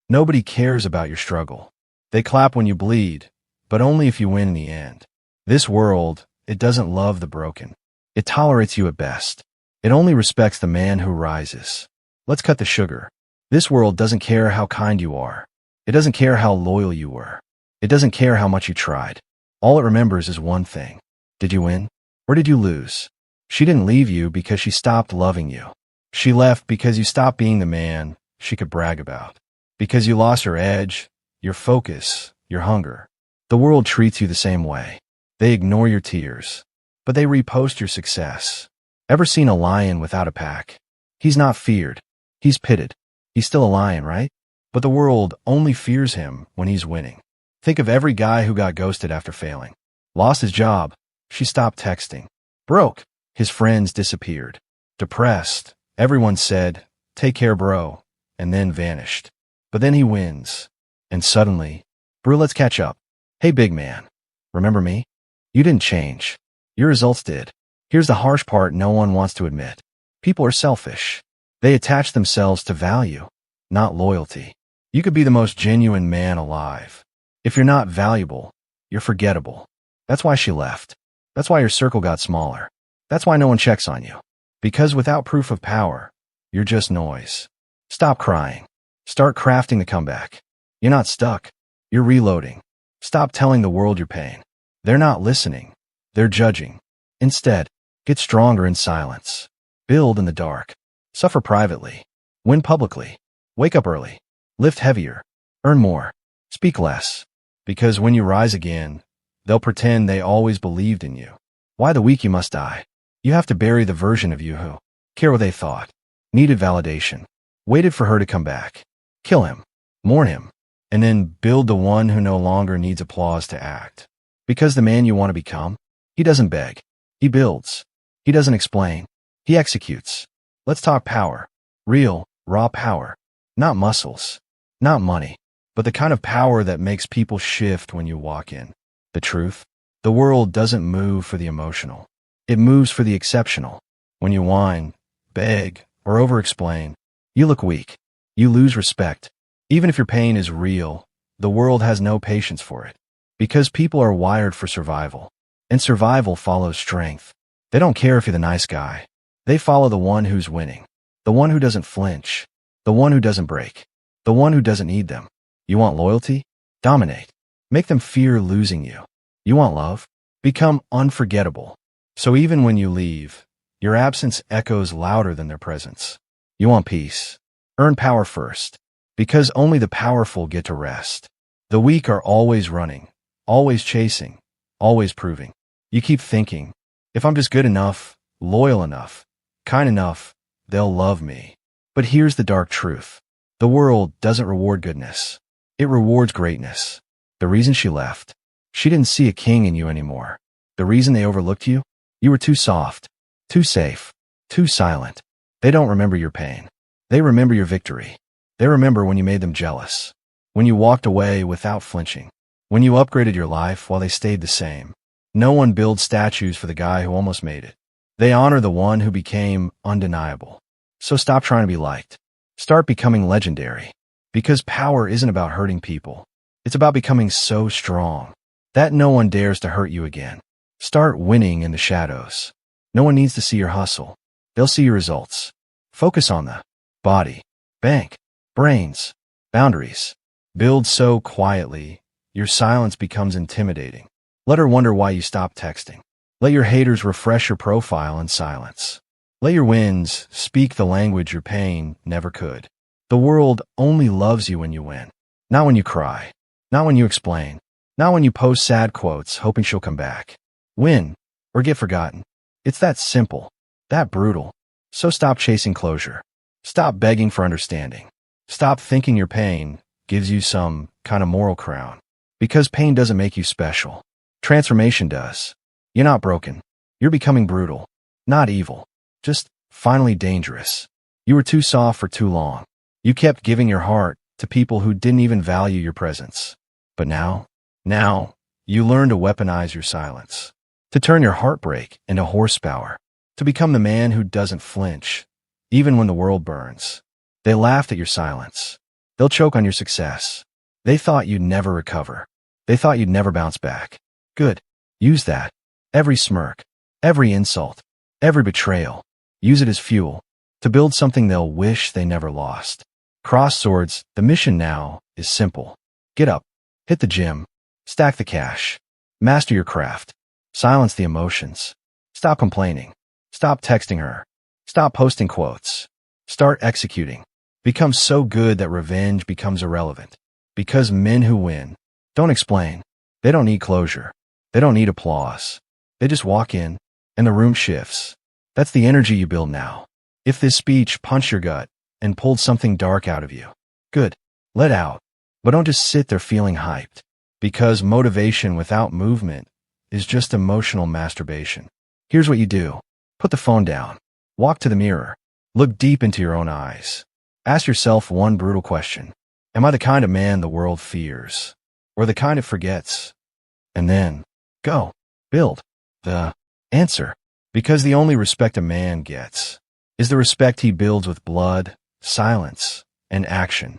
Nobody cares about your struggle. They clap when you bleed, but only if you win in the end. This world, it doesn't love the broken. It tolerates you at best. It only respects the man who rises. Let's cut the sugar. This world doesn't care how kind you are. It doesn't care how loyal you were. It doesn't care how much you tried. All it remembers is one thing. Did you win? Or did you lose? She didn't leave you because she stopped loving you. She left because you stopped being the man she could brag about. Because you lost your edge, your focus, your hunger. The world treats you the same way. They ignore your tears, but they repost your success. Ever seen a lion without a pack? He's not feared. He's pitted. He's still a lion, right? But the world only fears him when he's winning. Think of every guy who got ghosted after failing. Lost his job. She stopped texting. Broke. His friends disappeared. Depressed. Everyone said, "Take care, bro," and then vanished. But then he wins. And suddenly, "Bro, let's catch up. Hey, big man. Remember me? You didn't change. Your results did." Here's the harsh part no one wants to admit. People are selfish. They attach themselves to value, not loyalty. You could be the most genuine man alive. If you're not valuable, you're forgettable. That's why she left. That's why your circle got smaller. That's why no one checks on you. Because without proof of power, you're just noise. Stop crying. Start crafting the comeback. You're not stuck. You're reloading. Stop telling the world your pain. They're not listening. They're judging. Instead, get stronger in silence. Build in the dark. Suffer privately. Win publicly. Wake up early. Lift heavier. Earn more. Speak less. Because when you rise again, they'll pretend they always believed in you. Why the weak you must die? You have to bury the version of you who cared what they thought, needed validation, waited for her to come back. Kill him. Mourn him. And then build the one who no longer needs applause to act. Because the man you want to become, he doesn't beg. He builds. He doesn't explain. He executes. Let's talk power. Real, raw power. Not muscles. Not money. But the kind of power that makes people shift when you walk in. The truth? The world doesn't move for the emotional. It moves for the exceptional. When you whine, beg, or over-explain, you look weak. You lose respect. Even if your pain is real, the world has no patience for it. Because people are wired for survival. And survival follows strength. They don't care if you're the nice guy. They follow the one who's winning. The one who doesn't flinch. The one who doesn't break. The one who doesn't need them. You want loyalty? Dominate. Make them fear losing you. You want love? Become unforgettable. So even when you leave, your absence echoes louder than their presence. You want peace? Earn power first. Because only the powerful get to rest. The weak are always running, always chasing, always proving. You keep thinking, if I'm just good enough, loyal enough, kind enough, they'll love me. But here's the dark truth. The world doesn't reward goodness. It rewards greatness. The reason she left, she didn't see a king in you anymore. The reason they overlooked you, you were too soft, too safe, too silent. They don't remember your pain. They remember your victory. They remember when you made them jealous. When you walked away without flinching. When you upgraded your life while they stayed the same. No one builds statues for the guy who almost made it. They honor the one who became undeniable. So stop trying to be liked. Start becoming legendary. Because power isn't about hurting people. It's about becoming so strong that no one dares to hurt you again. Start winning in the shadows. No one needs to see your hustle. They'll see your results. Focus on the body, bank, brains, boundaries. Build so quietly, your silence becomes intimidating. Let her wonder why you stopped texting. Let your haters refresh your profile in silence. Let your wins speak the language your pain never could. The world only loves you when you win. Not when you cry. Not when you explain. Not when you post sad quotes hoping she'll come back. Win or get forgotten. It's that simple. That brutal. So stop chasing closure. Stop begging for understanding. Stop thinking your pain gives you some kind of moral crown. Because pain doesn't make you special. Transformation does. You're not broken. You're becoming brutal. Not evil. Just finally dangerous. You were too soft for too long. You kept giving your heart to people who didn't even value your presence. But now, you learn to weaponize your silence. To turn your heartbreak into horsepower. To become the man who doesn't flinch, even when the world burns. They laughed at your silence. They'll choke on your success. They thought you'd never recover. They thought you'd never bounce back. Good. Use that. Every smirk, every insult, every betrayal. Use it as fuel to build something they'll wish they never lost. Cross swords, the mission now is simple. Get up, hit the gym, stack the cash, master your craft, silence the emotions. Stop complaining. Stop texting her. Stop posting quotes. Start executing. Become so good that revenge becomes irrelevant. Because men who win don't explain. They don't need closure. They don't need applause. They just walk in, and the room shifts. That's the energy you build now. If this speech punched your gut and pulled something dark out of you, good. Let out. But don't just sit there feeling hyped. Because motivation without movement is just emotional masturbation. Here's what you do. Put the phone down. Walk to the mirror. Look deep into your own eyes. Ask yourself one brutal question. Am I the kind of man the world fears? Or the kind it forgets? And then, go. Build the answer. Because the only respect a man gets is the respect he builds with blood, silence, and action.